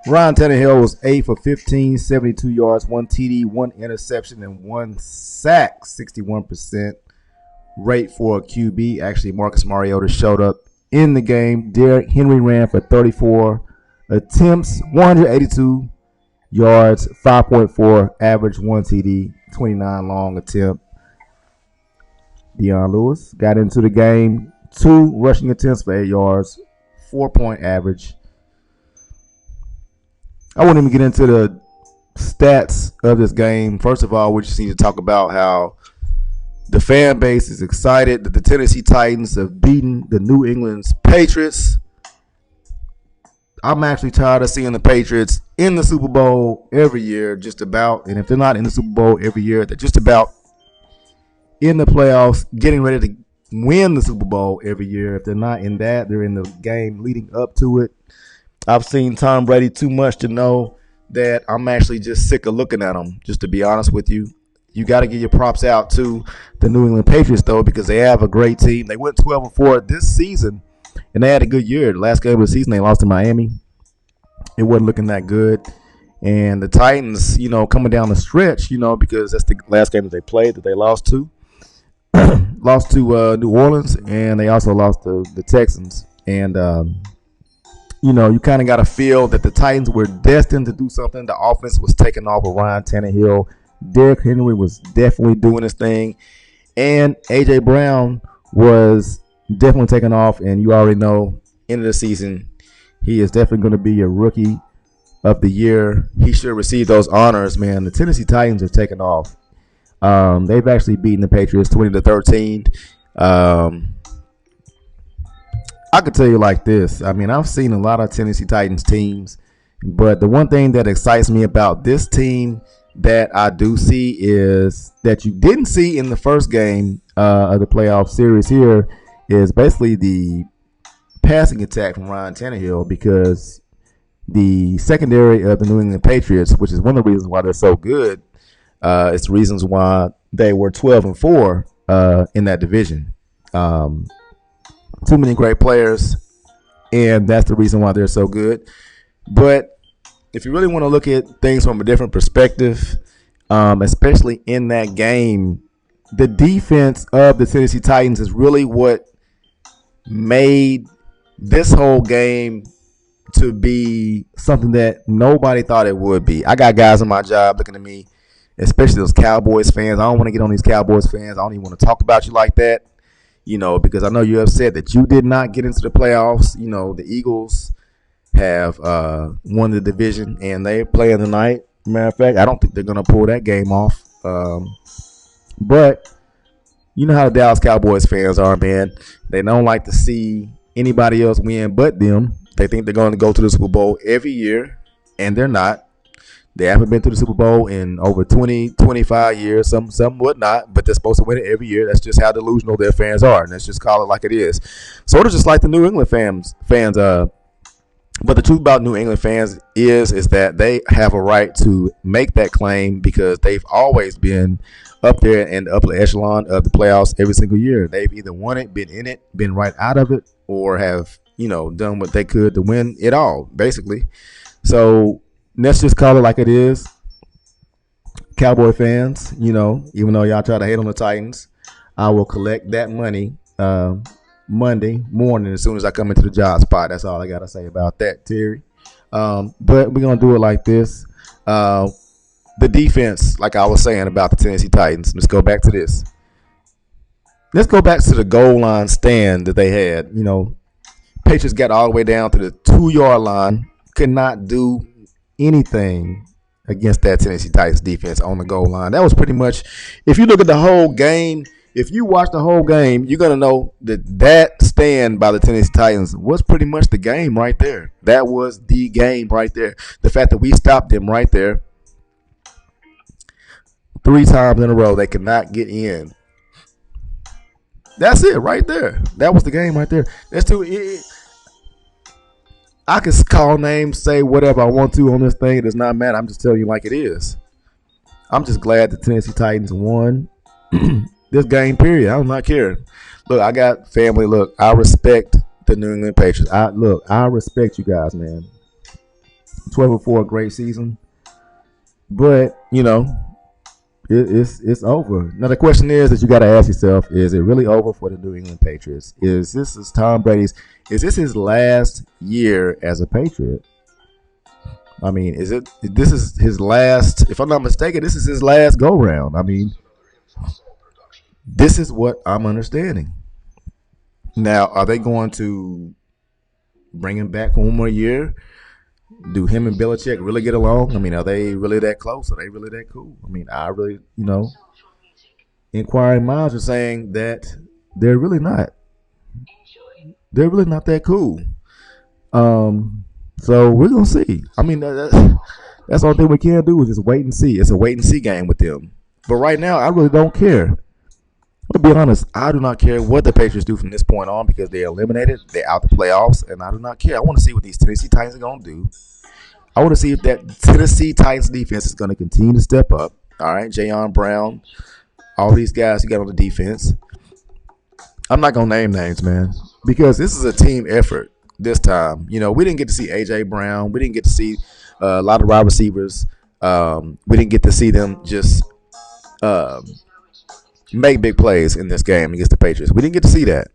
Ryan Tannehill was 8 for 15, 72 yards, 1 TD, 1 interception, and 1 sack, 61% rate for a QB. Actually, Marcus Mariota showed up in the game. Derrick Henry ran for 34 attempts, 182 yards, 5.4 average, 1 TD, 29 long attempt. Deion Lewis got into the game, 2 rushing attempts for 8 yards, 4-point average. I won't even get into the stats of this game. First of all, we just need to talk about how the fan base is excited that the Tennessee Titans have beaten the New England Patriots. I'm actually tired of seeing the Patriots in the Super Bowl every year, just about. And if they're not in the Super Bowl every year, they're just about in the playoffs, getting ready to win the Super Bowl every year. If they're not in that, they're in the game leading up to it. I've seen Tom Brady too much to know that I'm actually just sick of looking at him, just to be honest with you. You got to give your props out to the New England Patriots, though, because they have a great team. They went 12-4 this season, and they had a good year. The last game of the season, they lost to Miami. It wasn't looking that good. And the Titans, coming down the stretch, because that's the last game that they played that they lost to. Lost to New Orleans, and they also lost to the Texans. And you kind of got to feel that the Titans were destined to do something. The offense was taking off of Ryan Tannehill. Derrick Henry was definitely doing his thing. And A.J. Brown was definitely taking off. And you already know, end of the season, he is definitely going to be a rookie of the year. He should receive those honors, man. The Tennessee Titans are taking off. They've actually beaten the Patriots 20-13. I could tell you like this. I mean, I've seen a lot of Tennessee Titans teams, but the one thing that excites me about this team that I do see is that you didn't see in the first game of the playoff series here is basically the passing attack from Ryan Tannehill, because the secondary of the New England Patriots, which is one of the reasons why they're so good, it's the reasons why they were 12-4 in that division. Too many great players, and that's the reason why they're so good. But if you really want to look at things from a different perspective, especially in that game, the defense of the Tennessee Titans is really what made this whole game to be something that nobody thought it would be. I got guys on my job looking at me, especially those Cowboys fans. I don't want to get on these Cowboys fans. I don't even want to talk about you like that. Because I know you're upset that you did not get into the playoffs. The Eagles have won the division, and they're playing tonight. Matter of fact, I don't think they're going to pull that game off. But you know how the Dallas Cowboys fans are, man. They don't like to see anybody else win but them. They think they're going to go to the Super Bowl every year, and they're not. They haven't been to the Super Bowl in over 20, 25 years, some would not, but they're supposed to win it every year. That's just how delusional their fans are, and let's just call it like it is. Sort of just like the New England fans. But the truth about New England fans is that they have a right to make that claim, because they've always been up there in the upper echelon of the playoffs every single year. They've either won it, been in it, been right out of it, or have, done what they could to win it all, basically. So let's just call it like it is. Cowboy fans, even though y'all try to hate on the Titans, I will collect that money Monday morning as soon as I come into the job spot. That's all I got to say about that, Terry. But we're going to do it like this. The defense, like I was saying about the Tennessee Titans, let's go back to this. Let's go back to the goal line stand that they had. Patriots got all the way down to the 2-yard line, could not do anything against that Tennessee Titans defense on the goal line. That was pretty much, if you look at the whole game, if you watch the whole game, you're going to know that stand by the Tennessee Titans was pretty much the game right there. That was the game right there. The fact that we stopped them right there 3 times in a row, they could not get in. That's it right there. That was the game right there. That's too. I can call names, say whatever I want to on this thing. It does not matter. I'm just telling you like it is. I'm just glad the Tennessee Titans won this game, period. I do not care. Look, I got family. Look, I respect the New England Patriots. I respect you guys, man. 12-4, a great season. But it's over. Now the question is that you got to ask yourself: is it really over for the New England Patriots? Is Tom Brady's? Is this his last year as a Patriot? I mean, is it? This is his last. If I'm not mistaken, this is his last go round. I mean, this is what I'm understanding. Now, are they going to bring him back one more year? Do him and Belichick really get along? I mean, are they really that close? Are they really that cool? I mean, I really, inquiring minds are saying that they're really not. They're really not that cool. So we're gonna see. I mean, that's the only thing we can do is just wait and see. It's a wait and see game with them. But right now, I really don't care. To be honest, I do not care what the Patriots do from this point on because they're eliminated. They're out the playoffs, and I do not care. I want to see what these Tennessee Titans are going to do. I want to see if that Tennessee Titans defense is going to continue to step up. All right, Jayon Brown, all these guys you got on the defense. I'm not going to name names, man, because this is a team effort this time. We didn't get to see A.J. Brown. We didn't get to see a lot of wide receivers. We didn't get to see them just make big plays in this game against the Patriots. We didn't get to see that.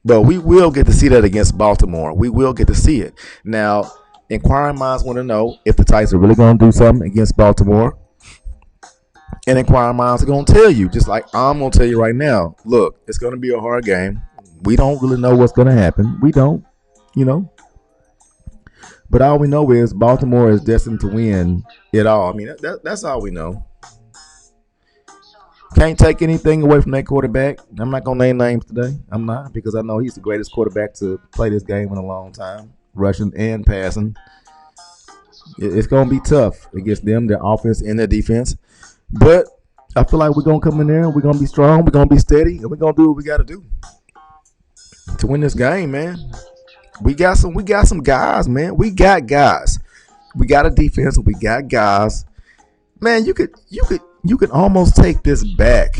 But we will get to see that against Baltimore. We will get to see it. Now, inquiring minds want to know if the Titans are really going to do something against Baltimore. And inquiring minds are going to tell you, just like I'm going to tell you right now, look, it's going to be a hard game. We don't really know what's going to happen. We don't, But all we know is Baltimore is destined to win it all. I mean, that's all we know. Can't take anything away from that quarterback. I'm not going to name names today. I'm not, because I know he's the greatest quarterback to play this game in a long time, rushing and passing. It's going to be tough against them, their offense and their defense. But I feel like we're going to come in there and we're going to be strong, we're going to be steady, and we're going to do what we got to do to win this game, man. We got some guys, man. We got guys. We got a defense. We got guys. Man, you could almost take this back.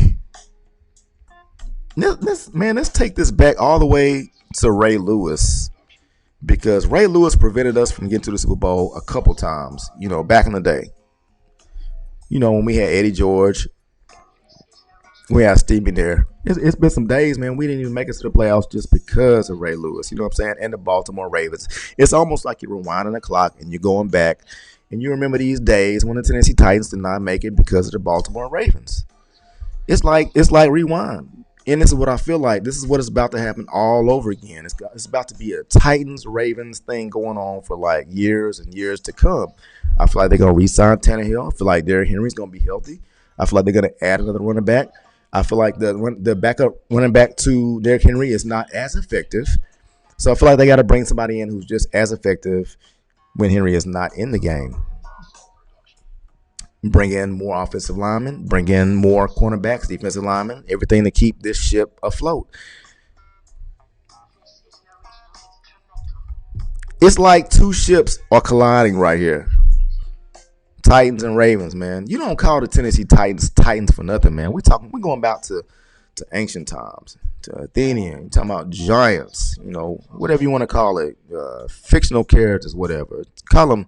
Let's take this back all the way to Ray Lewis, because Ray Lewis prevented us from getting to the Super Bowl a couple times, back in the day. When we had Eddie George, we had Stevie there. It's been some days, man. We didn't even make it to the playoffs just because of Ray Lewis, you know what I'm saying? And the Baltimore Ravens. It's almost like you're rewinding the clock and you're going back. And you remember these days when the Tennessee Titans did not make it because of the Baltimore Ravens. It's like rewind. And this is what I feel like. This is what is about to happen all over again. It's about to be a Titans-Ravens thing going on for like years and years to come. I feel like they're going to re-sign Tannehill. I feel like Derrick Henry's going to be healthy. I feel like they're going to add another running back. I feel like the backup running back to Derrick Henry is not as effective. So I feel like they got to bring somebody in who's just as effective when Henry is not in the game. Bring in more offensive linemen, bring in more cornerbacks, defensive linemen, everything to keep this ship afloat. It's like two ships are colliding right here. Titans and Ravens, man. You don't call the Tennessee Titans for nothing, man. We're going back to ancient times, to Athenian. You're talking about giants, whatever you want to call it, fictional characters, whatever. Call them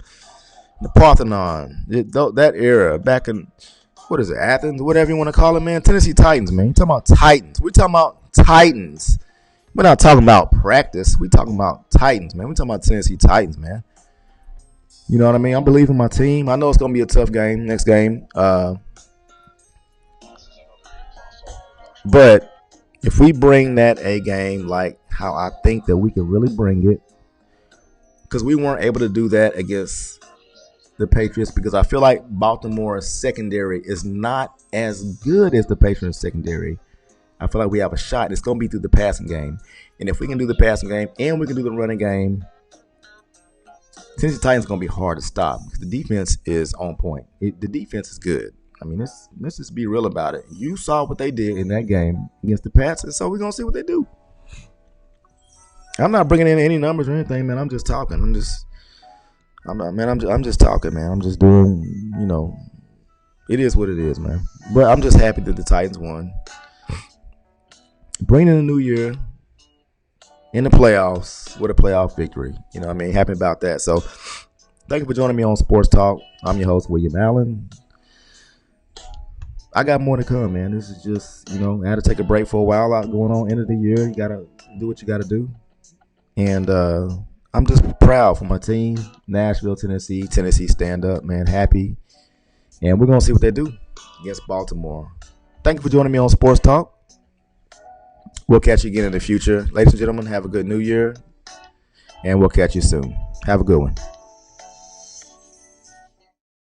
the Parthenon, that era, back in, Athens, whatever you want to call it, man. Tennessee Titans, man. You're talking about Titans. We're talking about Titans. We're not talking about practice. We're talking about Titans, man. We're talking about Tennessee Titans, man. You know what I mean? I believe in my team. I know it's going to be a tough game, next game. But if we bring that A game like how I think that we can really bring it, because we weren't able to do that against the Patriots, because I feel like Baltimore's secondary is not as good as the Patriots secondary. I feel like we have a shot. It's going to be through the passing game. And if we can do the passing game and we can do the running game, Tennessee Titans going to be hard to stop because the defense is on point. The defense is good. I mean, let's just be real about it. You saw what they did in that game against the Pats, and so we're going to see what they do. I'm not bringing in any numbers or anything, man. I'm just talking. I'm just talking, man. I'm just doing, it is what it is, man. But I'm just happy that the Titans won. Bringing in a new year in the playoffs with a playoff victory. You know what I mean? Happy about that. So Thank you for joining me on Sports Talk. I'm your host, William Allen. I got more to come, man. This is just, I had to take a break for a while out going on end of the year. You got to do what you got to do. And I'm just proud for my team, Nashville, Tennessee. Tennessee stand up, man. Happy. And we're going to see what they do against Baltimore. Thank you for joining me on Sports Talk. We'll catch you again in the future. Ladies and gentlemen, have a good new year. And we'll catch you soon. Have a good one.